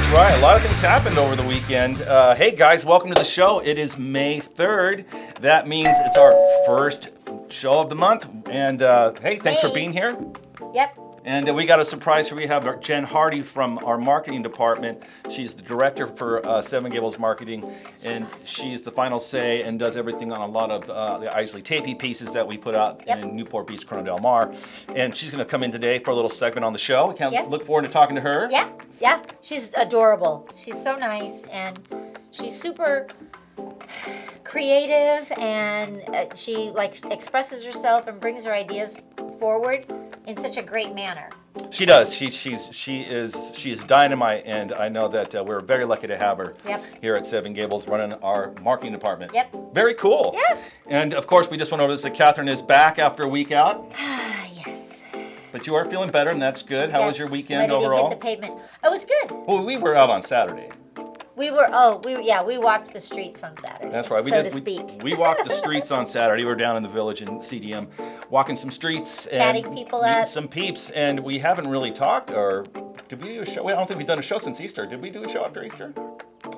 That's right. A lot of things happened over the weekend. Hey guys, welcome to the show. It is May 3rd. That means it's our first show of the month. And hey, thanks for being here. Yep. And we got a surprise here. We have Jen Hardy from our marketing department. She's the director for Seven Gables Marketing, and she's the final say and does everything on a lot of the IsleyTapie pieces that we put out in Newport Beach, Corona Del Mar. And she's going to come in today for a little segment on the show. We can look forward to talking to her. Yeah. She's adorable. She's so nice, and she's super creative, and she expresses herself and brings her ideas forward in such a great manner. She does. She is dynamite, and I know that we're very lucky to have her here at Seven Gables running our marketing department. Very cool. Yeah. And of course, we just went over this, that Catherine is back after a week out. Yes. But you are feeling better, and that's good. How was your weekend ready overall? To hit the pavement. It was good. Well, we were out on Saturday. We walked the streets on Saturday. That's right. We walked the streets on Saturday. We were down in the village in CDM, walking some streets and chatting people meeting up. some peeps. And we haven't really talked, or did we do a show? I don't think we've done a show since Easter. Did we do a show after Easter?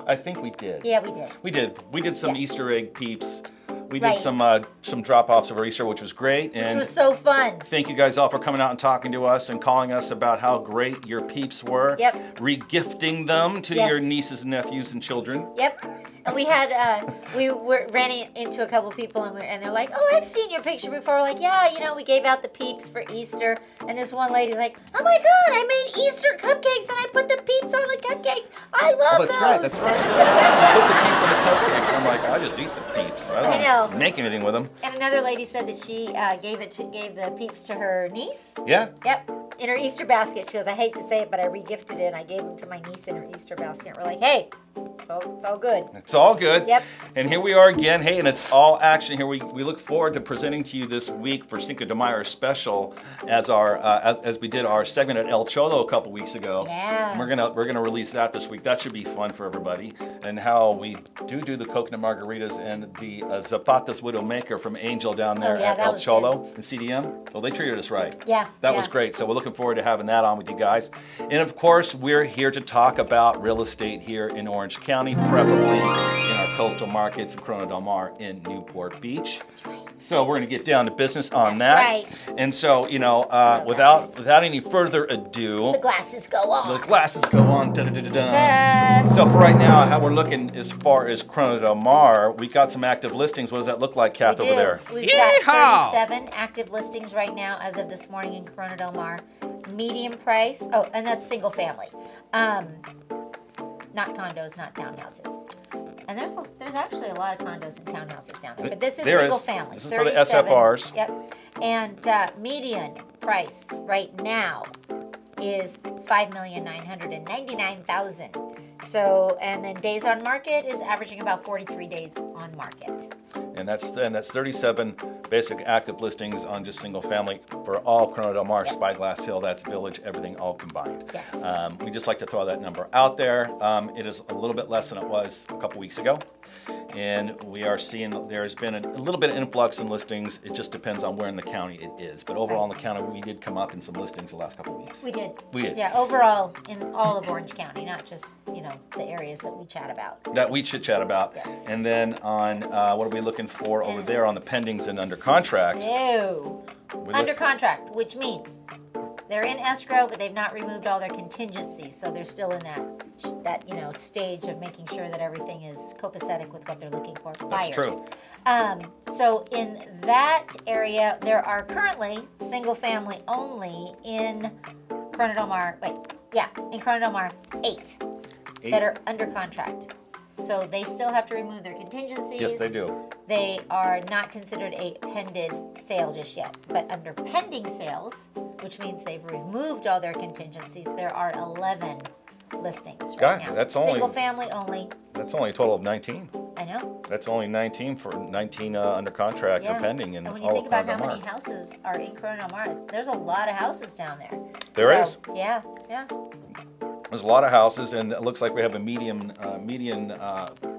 I think we did. Yeah, we did. We did some Easter egg peeps. We did some drop-offs over Easter, which was great. Which was so fun. Thank you guys all for coming out and talking to us and calling us about how great your peeps were. Yep. Regifting them to your nieces, nephews, and children. Yep. And we had, ran into a couple people, and they're like, "Oh, I've seen your picture before." We're like, "Yeah, we gave out the peeps for Easter." And this one lady's like, "Oh my God, I made Easter cupcakes, and I put the peeps on the cupcakes. I love those." That's right. I put the peeps on the cupcakes. I'm like, I just eat the peeps. I don't make anything with them. And another lady said that she gave the peeps to her niece. Yeah. Yep. In her Easter basket. She goes, "I hate to say it, but I regifted it, and I gave them to my niece in her Easter basket." We're like, "Hey, it's all good." It's all good. Yep. And here we are again. Hey, and it's all action here. We look forward to presenting to you this week for Cinco de Mayo special as our as we did our segment at El Cholo a couple weeks ago. Yeah. And we're gonna release that this week. That should be fun for everybody. And how we do the coconut margaritas and the Zapatas Widowmaker from Angel down there at El Cholo in CDM. Well, they treated us right. Yeah. That was great. So we're looking forward to having that on with you guys. And of course, we're here to talk about real estate here in Orange County, preferably in our coastal markets in Corona Del Mar in Newport Beach. That's right. So we're going to get down to business on that. Right. And so, without any further ado, the glasses go on. So for right now, how we're looking as far as Corona Del Mar, we got some active listings. What does that look like, Kath, over there? We've got 37 active listings right now as of this morning in Corona Del Mar. Medium price. Oh, and that's single family. Not condos, not townhouses. And there's actually a lot of condos and townhouses down there. But this is single family. This is for the SFRs. Yep. And median price right now is $5,999,000. So, and then days on market is averaging about 43 days on market. And that's 37 basic active listings on just single family for all Corona Del Mar, Spyglass Hill, that's Village, everything all combined. Yes. We just like to throw that number out there. It is a little bit less than it was a couple weeks ago. And we are seeing there's been a little bit of influx in listings. It just depends on where in the county it is. But overall in the county, we did come up in some listings the last couple of weeks. We did. Yeah, overall in all of Orange County, not just, the areas that we chat about. That we should chat about. Yes. And then on, what are we looking for over there on the pendings and under contract? So, under contract, which means they're in escrow, but they've not removed all their contingencies, so they're still in that stage of making sure that everything is copacetic with what they're looking for. That's true. So in that area, there are currently single family only in Corona Del Mar. In Corona Del Mar, 8 that are under contract. So they still have to remove their contingencies. Yes, they do. They are not considered a pended sale just yet. But under pending sales, which means they've removed all their contingencies, there are 11 listings right now. That's only single family only. That's only a total of 19. I know. That's only 19 for 19 under contract or pending in all of And when you think about Corona how Del many houses are in Corona Del Mar, there's a lot of houses down there. There is. Yeah. There's a lot of houses, and it looks like we have a median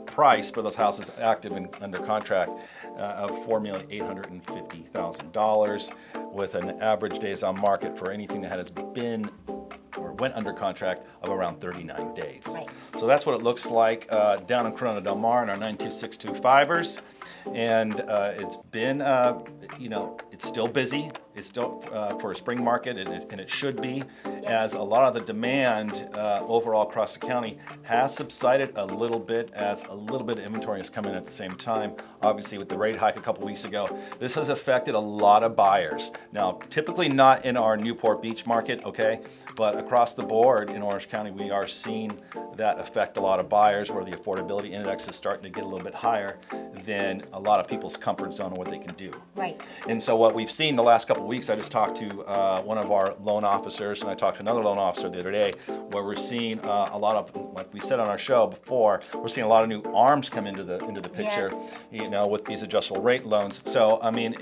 price for those houses active and under contract of $4,850,000, with an average days on market for anything that has been or went under contract of around 39 days. Right. So that's what it looks like down in Corona Del Mar in our 92625ers. And it's been, it's still busy. It's still for a spring market, and it should be, as a lot of the demand overall across the county has subsided a little bit, as a little bit of inventory has come in at the same time. Obviously, with the rate hike a couple weeks ago, this has affected a lot of buyers. Now, typically not in our Newport Beach market, okay, but across the board in Orange County, we are seeing that affect a lot of buyers, where the affordability index is starting to get a little bit higher than a lot of people's comfort zone of what they can do. Right. And so what we've seen the last couple of weeks, I just talked to one of our loan officers, and I talked to another loan officer the other day, where we're seeing a lot of, like we said on our show before, we're seeing a lot of new arms come into the picture, Yes. with these adjustable rate loans. So I mean,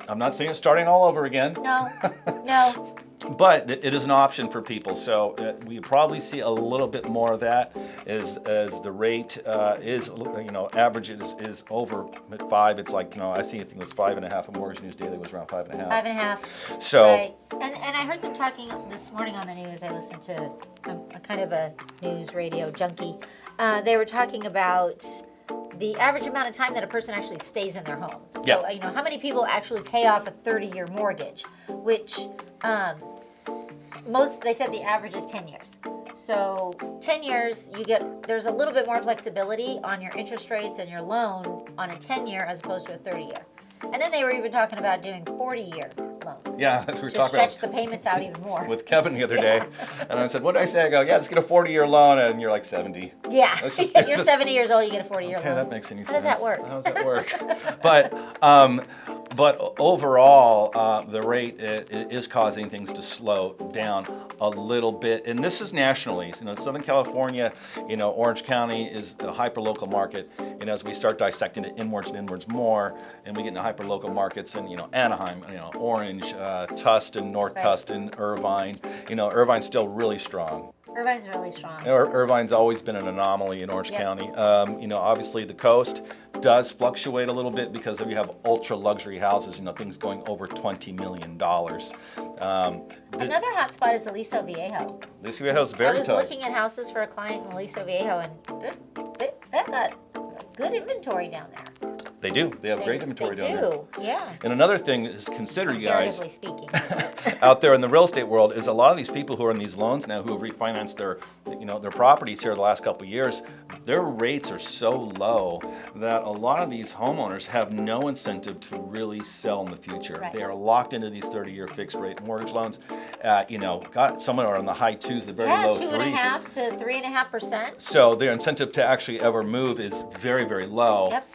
I'm not saying it's starting all over again. No, no. But it is an option for people, so we probably see a little bit more of that as the rate is, average is over at 5. It's like, I see, I think it was 5.5. A Mortgage News Daily was around 5.5. 5.5. So, right. And I heard them talking this morning on the news. I listened to a kind of a news radio junkie. They were talking about the average amount of time that a person actually stays in their home. So, Yeah. How many people actually pay off a 30-year mortgage, which they said the average is 10 years. So 10 years, there's a little bit more flexibility on your interest rates and your loan on a 10-year as opposed to a 30-year. And then they were even talking about doing 40-year loans. Yeah, that's what we were to talking about. stretch the payments out even more. With Kevin the other day, and I said, "What did I say?" I go, "Yeah, just get a 40-year loan," and you're like 70. Yeah, Let's just do you're this. 70 years old, you get a 40-year Okay, loan. that makes any sense. How does that work? How does that work? But overall, the rate is causing things to slow down a little bit, and this is nationally. Southern California, Orange County is a hyper-local market, and as we start dissecting it inwards and inwards more, and we get into hyper-local markets, and Anaheim, Orange, Tustin, North Right. Tustin, Irvine, Irvine's still really strong. Irvine's really strong. Irvine's always been an anomaly in Orange County. Obviously the coast does fluctuate a little bit because we have ultra luxury houses, things going over $20 million. Another hot spot is Aliso Viejo. Aliso Viejo is very I was tough. looking at houses for a client in Aliso Viejo, and they've got good inventory down there. They do. They have great inventory down there. They do, yeah. And another thing is consider, you guys, Comparatively speaking. out there in the real estate world, is a lot of these people who are in these loans now, who have refinanced their properties here the last couple of years, their rates are so low that a lot of these homeowners have no incentive to really sell in the future. Right. They are locked into these 30-year fixed rate mortgage loans. Got somewhere on the high 2s, the very low 3s. 2.5% to 3.5%. So their incentive to actually ever move is very, very low. Yep.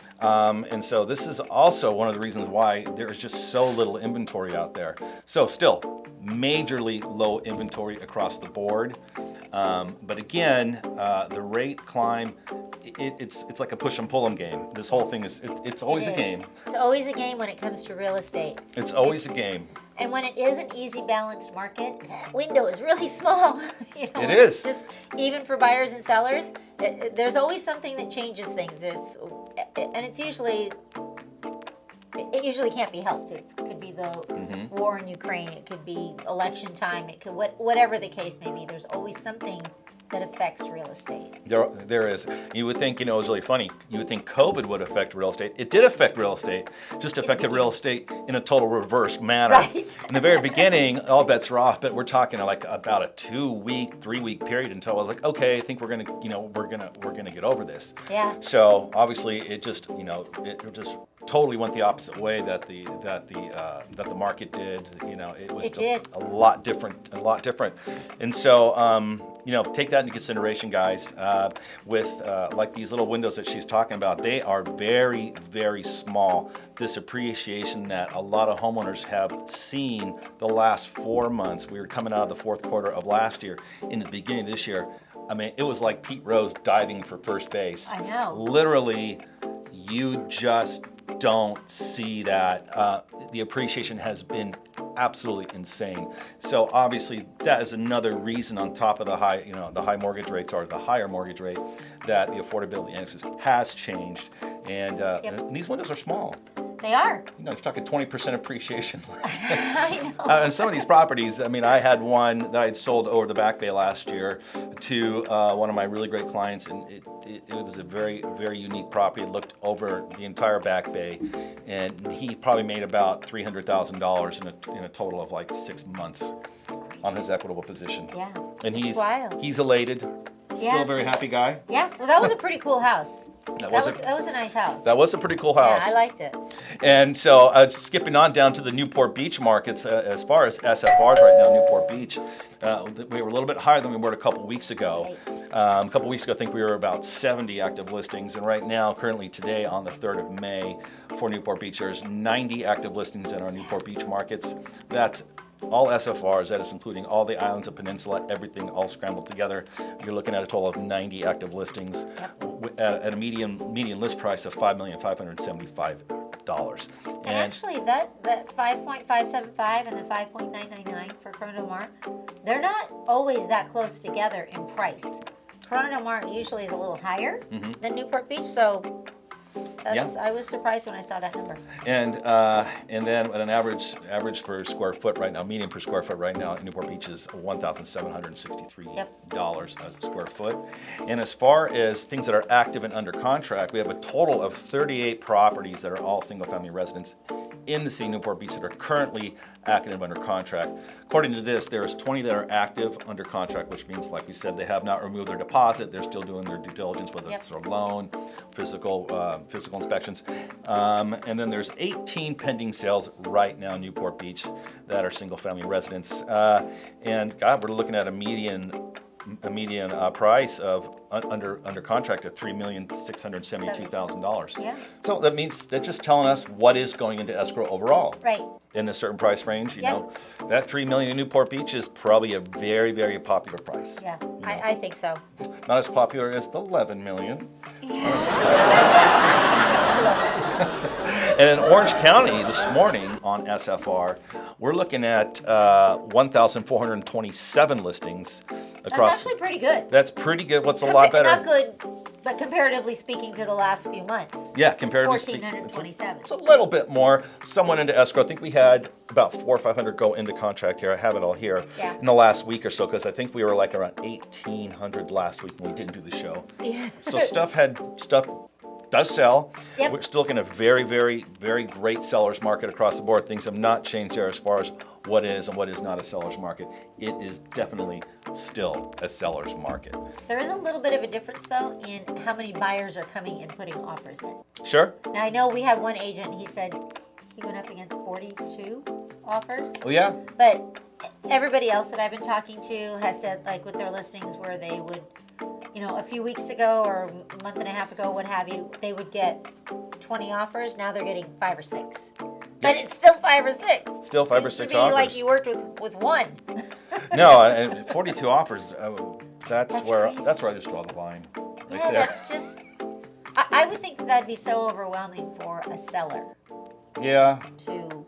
And so this is also one of the reasons why there is just so little inventory out there. So still, majorly low inventory across the board. But again, the rate climb, it's like a push and pull 'em game. This whole thing it's always a game. It's always a game when it comes to real estate. It's always a game. And when it is an easy balanced market, that window is really small. It is. Just even for buyers and sellers, there's always something that changes things. It usually can't be helped. It could be the war in Ukraine. It could be election time. It could whatever the case may be. There's always something that affects real estate. There is. You would think, it was really funny. You would think COVID would affect real estate. It did affect real estate, just affected real estate in a total reverse manner. Right. In the very beginning, all bets were off, but we're talking like about a 2-week, 3-week period until I was like, okay, I think we're gonna get over this. Yeah. So obviously, it just totally went the opposite way that the market did. It was a lot different, and so take that into consideration, guys. With like these little windows that she's talking about, they are very, very small. This appreciation that a lot of homeowners have seen the last 4 months. We were coming out of the fourth quarter of last year, in the beginning of this year. I mean, it was like Pete Rose diving for first base. I know. Literally, you just don't see that. The appreciation has been absolutely insane. So obviously that is another reason, on top of the high mortgage rates, or the higher mortgage rate, that the affordability index has changed. And these windows are small. They are. You know, you're talking 20% appreciation. I know. And some of these properties, I mean, I had one that I had sold over the Back Bay last year to one of my really great clients, and it was a very, very unique property. It looked over the entire Back Bay, and he probably made about $300,000 in a total of like 6 months on his equitable position. Yeah. And It's wild. he's elated, still a very happy guy. Yeah. Well, that was a pretty cool house. That was a nice house. That was a pretty cool house. Yeah, I liked it. And so, skipping on down to the Newport Beach markets, as far as SFRs right now, Newport Beach, we were a little bit higher than we were a couple weeks ago. A couple weeks ago, I think we were about 70 active listings, and right now, currently today, on the 3rd of May, for Newport Beach, there's 90 active listings in our Newport Beach markets. That's all SFRs, that is including all the islands of peninsula, everything all scrambled together. You're looking at a total of 90 active listings at a median list price of $5,575. And actually, that 5.575 and the 5.999 for Corona Del Mar, they're not always that close together in price. Corona Del Mar usually is a little higher than Newport Beach, so I was surprised when I saw that number. And then at an average per square foot right now, median per square foot right now in Newport Beach is $1,763 a square foot. And as far as things that are active and under contract, we have a total of 38 properties that are all single-family residents in the city of Newport Beach that are currently active under contract. According to this, there's 20 that are active under contract, which means, like we said, they have not removed their deposit. They're still doing their due diligence, whether it's their loan, physical inspections. And then there's 18 pending sales right now in Newport Beach that are single-family residents. And God, we're looking at a median price of under contract of $3,672,000. Yeah. So that's just telling us what is going into escrow overall. Right. In a certain price range, you know, that $3 million in Newport Beach is probably a very, very popular price. Yeah, I think so. Not as popular as the $11 million. And in Orange County this morning on SFR, we're looking at 1,427 listings across. That's actually pretty good. That's pretty good. What's a lot better? Not good, but comparatively speaking to the last few months. Yeah, comparatively speaking. 1,427. It's a little bit more. Some went into escrow. I think we had about 400 or 500 go into contract here. I have it all here in the last week or so, because I think we were like around 1,800 last week when we didn't do the show. Yeah. So stuff does sell. Yep. We're still looking at a very, very, very great seller's market across the board. Things have not changed there as far as what is and what is not a seller's market. It is definitely still a seller's market. There is a little bit of a difference, though, in how many buyers are coming and putting offers in. Sure. Now, I know we had one agent, he said he went up against 42 offers. Oh, yeah? But everybody else that I've been talking to has said, like, with their listings where they would, a few weeks ago or a month and a half ago, what have you, they would get 20 offers. Now they're getting 5 or 6. But it's still 5 or 6. Still 5 or 6 to me, offers. like you worked with one. No, and 42 offers. That's where crazy. I just draw the line. Right Yeah, there. that's just. I would think that'd be so overwhelming for a seller Yeah. to.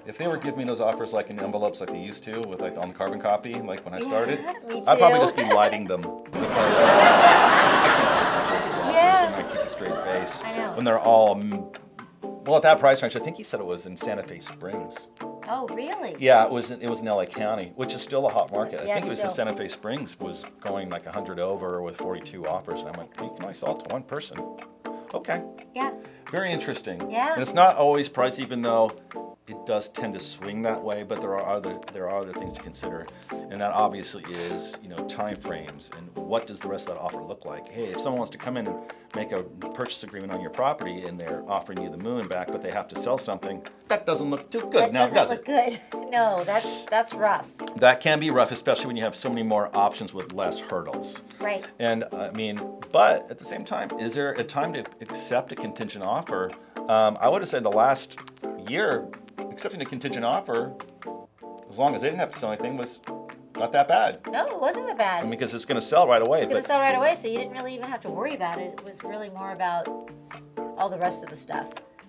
If they were giving me those offers like in envelopes like they used to, with like on the carbon copy, like when I started, Me too. I'd probably just be lighting them because I can't sit there for offers and I keep a straight face. I know. When they're all at that price range. I think he said it was in Santa Fe Springs. Oh, really? Yeah, it was in LA County, which is still a hot market. I Yeah, think it was in still. Santa Fe Springs was going like 100 over with 42 offers, and I'm like, hey, can I sell it to one person? Okay. Yeah. Very interesting. Yeah. And it's not always price, even though it does tend to swing that way, but there are other things to consider, and that obviously is time frames and what does the rest of that offer look like. Hey, if someone wants to come in and make a purchase agreement on your property and they're offering you the moon back, but they have to sell something, that doesn't look too good. That doesn't look good. No, that's rough. That can be rough, especially when you have so many more options with less hurdles. Right. And but at the same time, is there a time to accept a contingent offer? I would have said the last year, accepting a contingent offer, as long as they didn't have to sell anything, was not that bad. No, it wasn't that bad. Because it's going to sell right away. It's going to sell right away, so you didn't really even have to worry about it. It was really more about all the rest of the stuff.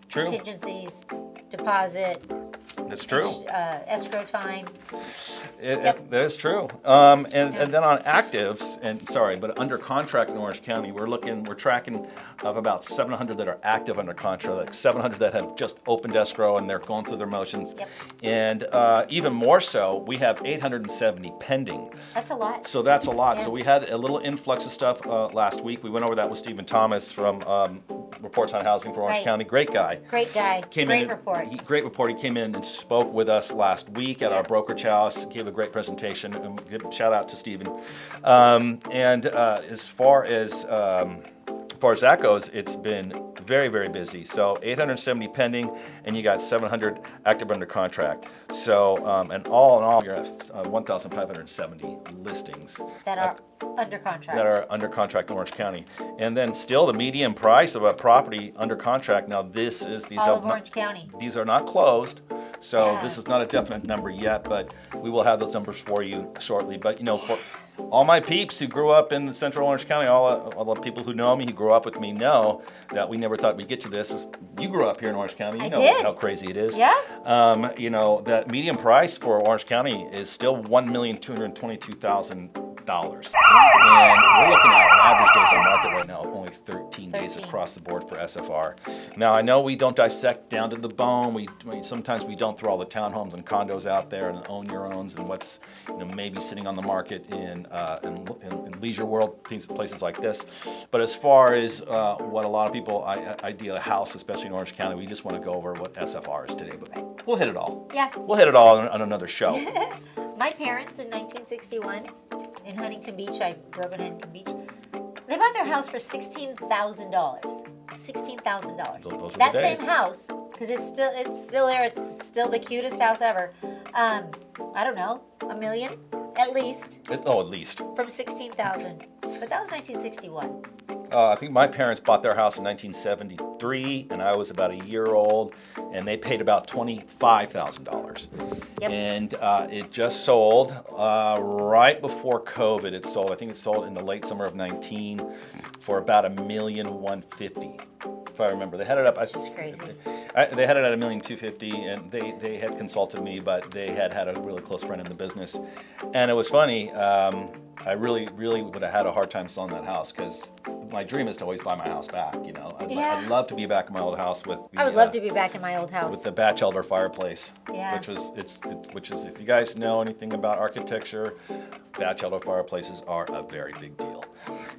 True. Contingencies, deposit, That's true. Escrow time. That is true. And then on actives, but under contract in Orange County, we're tracking of about 700 that are active under contract, like 700 that have just opened escrow and they're going through their motions. Yep. And even more so, we have 870 pending. That's a lot. So that's a lot. Yeah. So we had a little influx of stuff last week. We went over that with Stephen Thomas from Reports on Housing for Orange Right. County. Great guy. Great guy. Great report. Great report. He came in and spoke with us last week at our brokerage house, gave a great presentation. Good shout out to Stephen. As far as that goes, it's been very, very busy. So 870 pending, and you got 700 active under contract. So, and all in all, you're at 1,570 listings That are under contract. that are under contract in Orange County. And then still the median price of a property under contract. Now these All of Orange County. These are not closed, so Yeah. this is not a definite number yet, but we will have those numbers for you shortly. But for all my peeps who grew up in the Central Orange County, all the people who know me, who grew up with me, know that we never thought we'd get to this. You grew up here in Orange County. You know did. how crazy it is. Yeah. That median price for Orange County is still $1,222,000. And we're looking at an average days on market right now of only 13 days across the board for SFR. Now, I know we don't dissect down to the bone. Sometimes we don't throw all the townhomes and condos out there and own your owns and what's maybe sitting on the market in leisure world, places like this. But as far as what a lot of people idea a house, especially in Orange County, we just want to go over what SFR is today. But we'll hit it all. Yeah. We'll hit it all on another show. My parents in 1961 in Huntington Beach, I grew up in Huntington Beach, they bought their house for $16,000. $16,000. Those were the That days. same house, because it's still there. It's still the cutest house ever. I don't know, $1 million at least At least. from 16,000. But that was 1961. I think my parents bought their house in 1973, and I was about a year old, and they paid about $25,000. Yep. And it just sold right before COVID. It sold. I think it sold in the late summer of 19 for about $1,150,000, if I remember. They had it up. It's just crazy. They had it at $1,250,000, and they had consulted me, but they had a really close friend in the business, and it was funny. I really would have had a hard time selling that house because my dream is to always buy my house back. I'd love to be back in my old house with. I would love to be back in my old house. With the batchelder fireplace. Yeah. Which is if you guys know anything about architecture, batchelder fireplaces are a very big deal.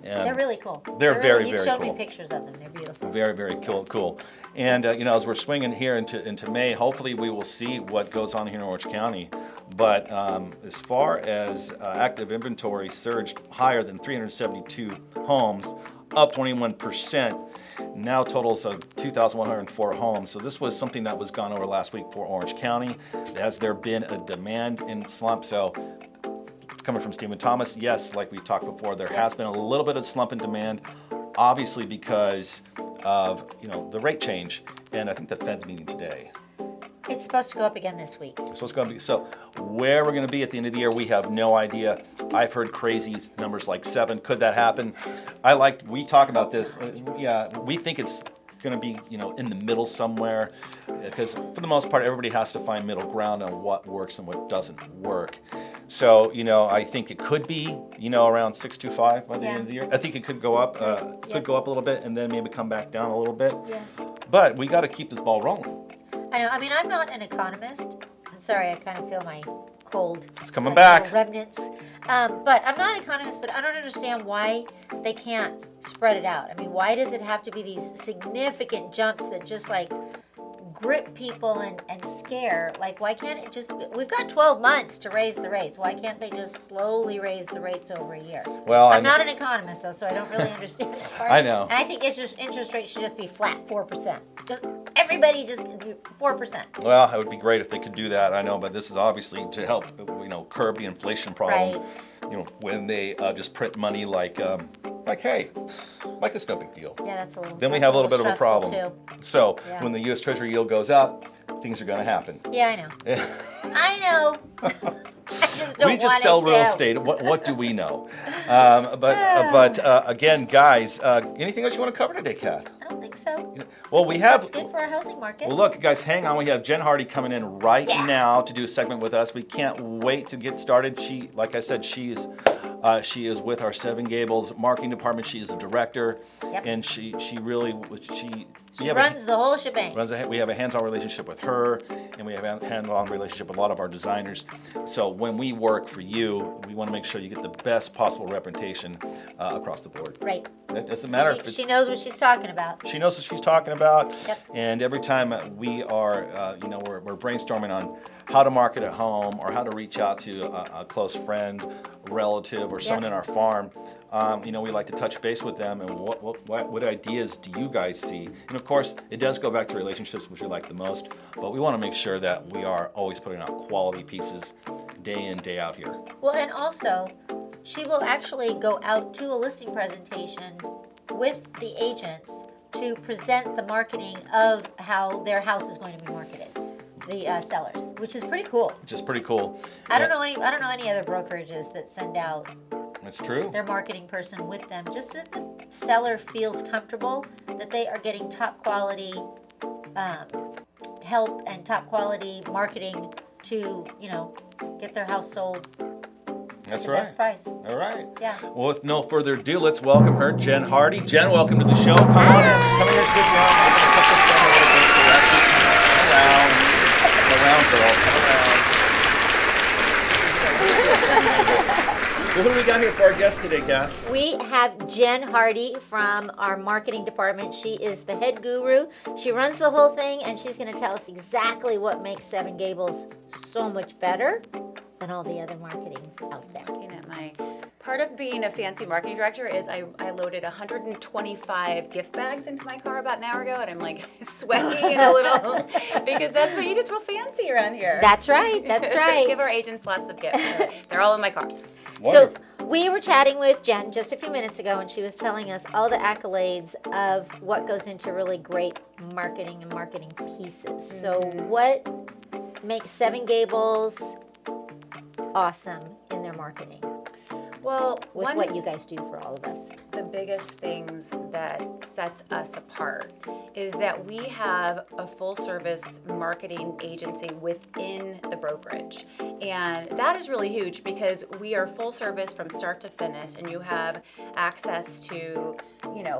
And They're really cool. They're very, You've very showed cool. me pictures of them. They're beautiful. Very, very cool. Yes. Cool. And as we're swinging here into May, hopefully we will see what goes on here in Orange County. But as far as active inventory surged higher than 372 homes, up 21%. Now totals of 2,104 homes. So this was something that was gone over last week for Orange County. Has there been a demand in slump? So coming from Stephen Thomas, yes, like we talked before, there has been a little bit of slump in demand, obviously because of the rate change. And I think the Fed's meeting today. It's supposed to go up again this week. So where we're going to be at the end of the year, we have no idea. I've heard crazy numbers like 7. Could that happen? We talk about this. We think it's going to be, in the middle somewhere, because for the most part, everybody has to find middle ground on what works and what doesn't work. So, I think it could be, around 625 by the end of the year. I think it could go up, could go up a little bit and then maybe come back down a little bit. Yeah. But we got to keep this ball rolling. I know. I mean, I'm not an economist. I'm sorry, I kind of feel my cold. It's coming back. Remnants. But I'm not an economist, but I don't understand why they can't spread it out. I mean, why does it have to be these significant jumps that just grip people and scare? Why can't it just, we've got 12 months to raise the rates. Why can't they just slowly raise the rates over a year? Well, I'm not an economist though, so I don't really understand that part. I know. And I think it's just interest rates should just be flat, 4%. Just everybody just 4%. Well, it would be great if they could do that. I know, but this is obviously to help, curb the inflation problem. Right. When they just print money hey, it's no big deal. Yeah, that's a little. Then we have a little bit of a problem. Too. So Yeah. when the U.S. Treasury yield goes up, things are going to happen. Yeah, I know. I know. I just don't We just sell real estate. What do we know? But again, guys, anything else you want to cover today, Kath? I don't think think so. Well, we That's have. good for our housing market. Well, look, guys, hang on. We have Jen Hardy coming in right Yeah. now to do a segment with us. We can't wait to get started. She, like I said, she is with our Seven Gables marketing department. She is the director, Yep. and she really She runs the whole shebang. we have a hands-on relationship with her, and we have a hands-on relationship with a lot of our designers. So when we work for you, we want to make sure you get the best possible representation across the board. Right. It doesn't matter if it's, She knows what she's talking about. she knows what she's talking about. Yep. And every time we are, we're brainstorming on how to market at home or how to reach out to a close friend, relative, or someone Yep. in our farm. We like to touch base with them and what ideas do you guys see? And of course, it does go back to relationships, which we like the most, but we want to make sure that we are always putting out quality pieces day in, day out here. Well, and also, she will actually go out to a listing presentation with the agents to present the marketing of how their house is going to be marketed, the sellers, which is pretty cool. Which is pretty cool. I don't know any other brokerages that send out That's true. their marketing person with them. Just that the seller feels comfortable that they are getting top quality help and top quality marketing to, get their house sold That's at the right. best price. All right. Yeah. Well, with no further ado, let's welcome her, Jen Hardy. Jen, welcome to the show. Come on in. Come here, sit down. We're gonna cut this down a little bit so we're actually come around, girl. Come around. Well, who do we got here for our guest today, Kath? We have Jen Hardy from our marketing department. She is the head guru. She runs the whole thing, and she's going to tell us exactly what makes Seven Gables so much better than all the other marketings out there. Part of being a fancy marketing director is I loaded 125 gift bags into my car about an hour ago, and I'm like sweating a little because that's what you just real fancy around here. That's right. That's right. Give our agents lots of gifts. They're all in my car. So we were chatting with Jen just a few minutes ago, and she was telling us all the accolades of what goes into really great marketing and marketing pieces. So what makes Seven Gables awesome in their marketing Well, with what you guys do for all of us? The biggest things that sets us apart is that we have a full service marketing agency within the brokerage. And that is really huge because we are full service from start to finish, and you have access to,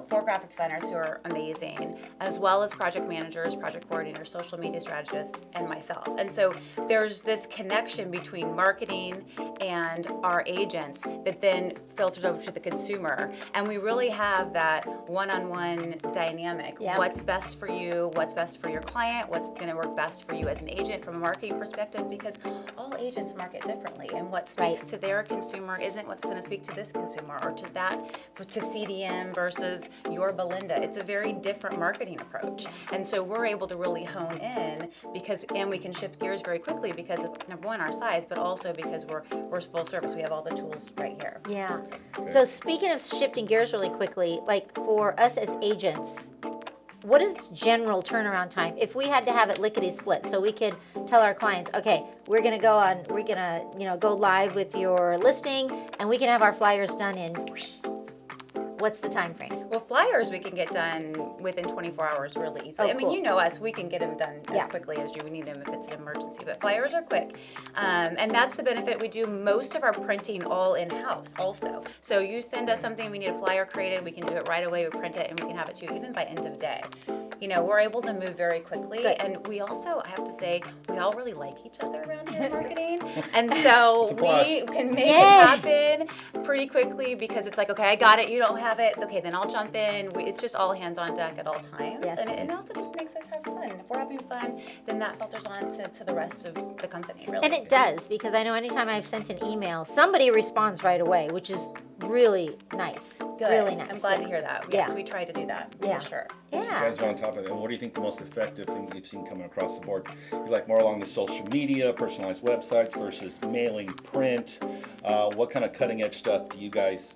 4 graphic designers who are amazing, as well as project managers, project coordinators, social media strategists, and myself. And so there's this connection between marketing and our agents that then filters over to the consumer. And we really have that one-on-one dynamic. Yeah. What's best for you, what's best for your client, what's going to work best for you as an agent from a marketing perspective, because all agents market differently, and what speaks to their consumer isn't what's going to speak to this consumer or to CDM versus your Belinda. It's a very different marketing approach. And so we're able to really hone in and we can shift gears very quickly because of, number one, our size, but also because we're full service. We have all the tools right here. Yeah. So speaking of shifting gears really quickly, like for us as agents, what is the general turnaround time if we had to have it lickety split so we could tell our clients, okay, we're gonna go live with your listing and we can have our flyers done in what's the time frame? Well, flyers we can get done within 24 hours really easily. Oh, I mean, cool. you know us, we can get them done Yeah. as quickly as we need them if it's an emergency, but flyers are quick. And that's the benefit. We do most of our printing all in-house also. So you send us something, we need a flyer created, we can do it right away, we print it, and we can have it to you even by end of day. We're able to move very quickly. Good. And we also, I have to say, we all really like each other around here in marketing. And so It's a plus. we can make Yay. it happen pretty quickly because it's like, okay, I got it, you don't have it, okay, then I'll jump in. It's just all hands on deck at all times. Yes. And it also just makes us have fun. If we're having fun, then that filters on to the rest of the company, really. And it does, because I know anytime I've sent an email, somebody responds right away, which is really nice. Good. Really nice. I'm glad to hear that. Yes, Yeah. we try to do that, Yeah. for sure. You Yeah. guys are on top of it. And what do you think the most effective thing you've seen coming across the board? You like more along the social media, personalized websites versus mailing, print? What kind of cutting edge stuff do you guys,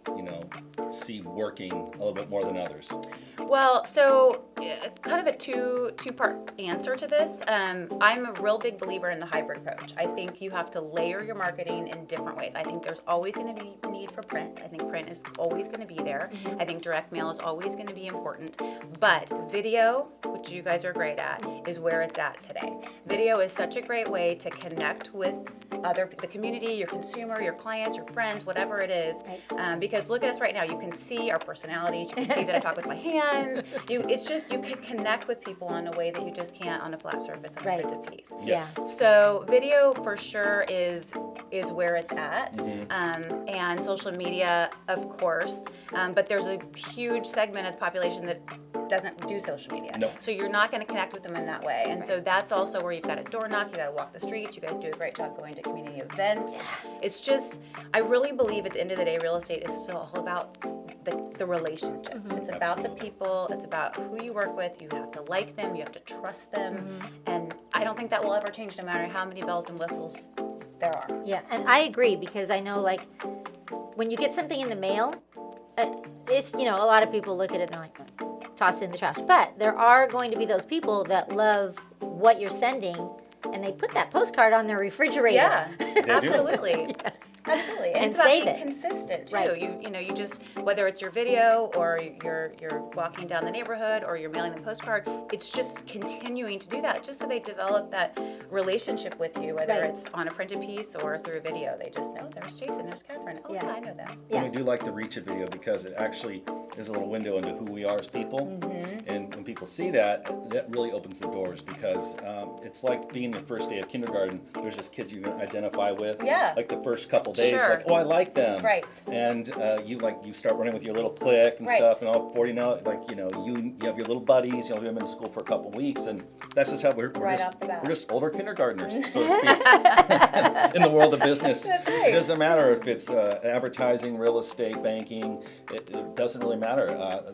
see working a little bit more than others? Well, so kind of a two-part answer to this. I'm a real big believer in the hybrid approach. I think you have to layer your marketing in different ways. I think there's always going to be need for print. I think print is always going to be there. I think direct mail is always going to be important. But video, which you guys are great at, is where it's at today. Video is such a great way to connect with the community, your consumer, your clients, your friends, whatever it is. Because look at us right now. You can see our personalities. You can see that I talk with my hands. It's just, you can connect with people in a way that you just can't on a flat surface on a printed piece. Yeah. So video for sure is where it's at, and social media, of course. But there's a huge segment of the population that doesn't do social media. No. So you're not going to connect with them in that way. And so that's also where you've got to door knock, you got to walk the streets. You guys do a great job going to community events. It's just, I really believe at the end of the day, real estate is still all about the relationship. It's about the people. It's about who you work with. You have to like them. You have to trust them. And I don't think that will ever change no matter how many bells and whistles there are. Yeah, and I agree because I know like when you get something in the mail, it's, a lot of people look at it and they're like, toss it in the trash. But there are going to be those people that love what you're sending and they put that postcard on their refrigerator. Yeah, absolutely. Yes. Absolutely, And it's about save being it. consistent too. Right. You just, whether it's your video or you're walking down the neighborhood or you're mailing the postcard, it's just continuing to do that, just so they develop that relationship with you, whether Right. it's on a printed piece or through a video. They just know there's Jason, there's Catherine. Oh Yeah. yeah, I know them. Yeah. And we do like the reach of video because it actually is a little window into who we are as people. And when people see that, that really opens the doors because it's like being the first day of kindergarten. There's just kids you can identify with. Yeah. Like the first couple days, Sure. like, oh, I like them. Right. And you start running with your little clique and Right. stuff, and all 40 now, you have your little buddies. You'll have them in school for a couple weeks, and that's just how we're Right just, off the bat. we're just older kindergartners, so to speak, in the world of business. That's right. It doesn't matter if it's advertising, real estate, banking. It doesn't really matter.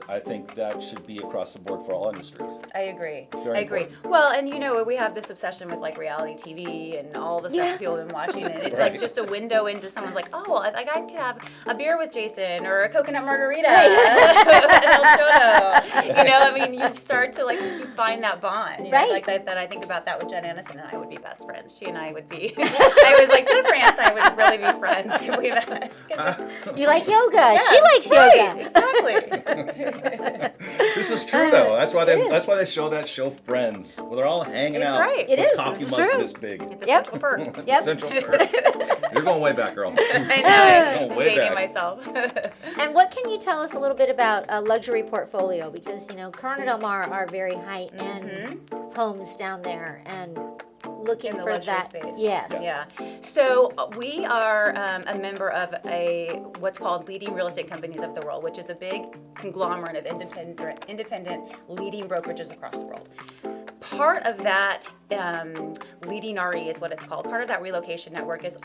I think that should be across the board for all industries. I agree. very I agree. important. Well, and we have this obsession with like reality TV and all the stuff that people have been watching, and it's Right. like just a window into someone's like, oh, like I could have a beer with Jason or a coconut margarita at El Choto. You start to you find that bond. Right. Like that. I think about that with Jen Aniston and I would be best friends. She and I would be. I was like Jennifer Aniston and I would really be friends if we met. You like yoga. She Yeah, likes right, yoga. Exactly. This is true though. That's why they show that show Friends, where they're all hanging It's out right. It with is. coffee It's mugs true. this big. The Yep. Central Perk. Yep. Central Perk. You're going way back, girl. I know. Oh, I'm way dating back. myself. And what can you tell us a little bit about a luxury portfolio? Because, Corona Del Mar are very high-end homes down there and looking In the for luxury that. space. Yes. Yeah. So we are a member of what's called Leading Real Estate Companies of the World, which is a big conglomerate of independent leading brokerages across the world. Part of that Leading RE is what it's called. Part of that relocation network is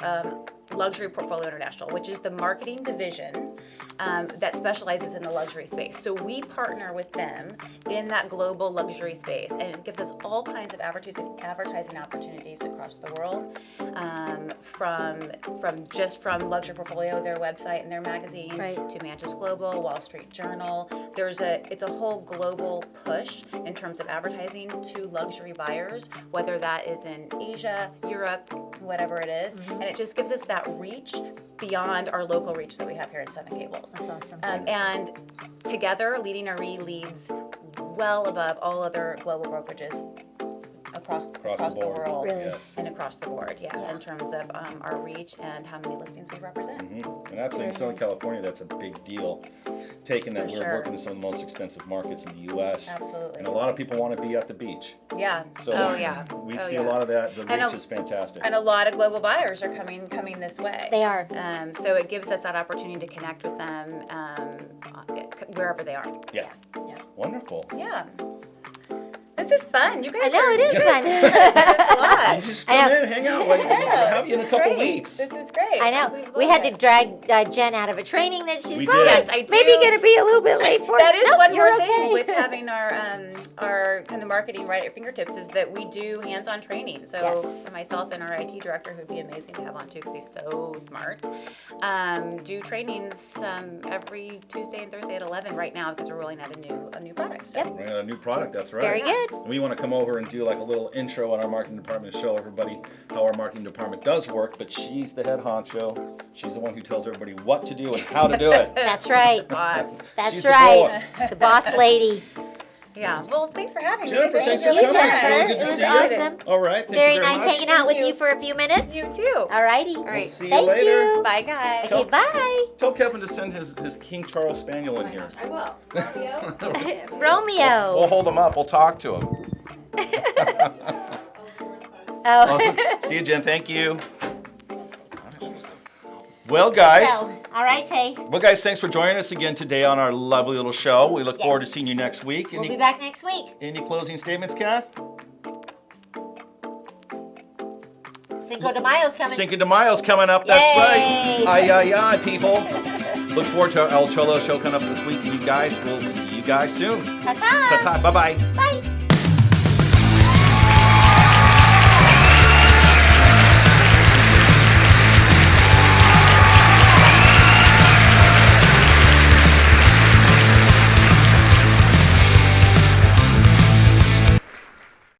Luxury Portfolio International, which is the marketing division that specializes in the luxury space. So we partner with them in that global luxury space, and it gives us all kinds of advertising opportunities across the world, from Luxury Portfolio, their website and their magazine, Right. to Manchester Global, Wall Street Journal. It's a whole global push in terms of advertising to luxury buyers, whether that is in Asia, Europe, whatever it is, and it just gives us that reach beyond our local reach that we have here in Seven Gables. That's awesome. And together, Leading RE leads well above all other global brokerages across the board. world. Really? Yes. And across the board, in terms of our reach and how many listings we represent. And absolutely, in Very Southern nice. California, that's a big deal. Taking that, For we're sure. working in some of the most expensive markets in the U.S. Absolutely. And a lot of people want to be at the beach. Yeah. So Oh yeah. we Oh, see yeah. a lot of that. The And reach a- is fantastic. And a lot of global buyers are coming this way. They are. So it gives us that opportunity to connect with them wherever they are. Yeah. Yeah. Wonderful. Yeah. This is fun. You guys I know are it is doing fun. a lot. You just I come know. in, hang out. Like, we'll have you in a couple Great. weeks. This is great. I know. We love had to it. drag Jen out of a training that she's We probably did. Yes, I do. maybe going to be a little bit late for. That is Nope, one you're more thing okay. with having our kind of marketing right at your fingertips is that we do hands-on training. So Yes. for myself and our IT director, who'd be amazing to have on too, because he's so smart, do trainings every Tuesday and Thursday at 11 right now because we're rolling out a new product. So. Yep. We're gonna have a new product, that's right. Very good. And we want to come over and do like a little intro on our marketing department to show everybody how our marketing department does work, but she's the head honcho. She's the one who tells everybody what to do and how to do it. That's right. Boss. That's She's the right. boss. The boss lady. Yeah. Well, thanks for having me. Jennifer, thanks for you, coming. It's really Jennifer. good to It was see you. awesome. All right, thank Very you very nice much. hanging out with Thank you you. for a few minutes. You too. All righty. All right. see you Thank later. you. Bye, guys. Okay, bye. Tell Kevin to send his King Charles Spaniel in here. I will. Romeo. Romeo. We'll hold him up. We'll talk to him. Oh. See you, Jen. Thank you. Well, guys. So, all right, Tay. Well, guys, thanks for joining us again today on our lovely little show. We look forward to Yes. seeing you next week. We'll be back next week. Any closing statements, Kath? Cinco de Mayo's coming. Cinco de Mayo's coming up. That's Yay. right. Ay, ay, ay, people. Look forward to our El Cholo show coming up this week. You guys, we'll see you guys soon. Ta-ta. Ta-ta. Bye-bye. Bye.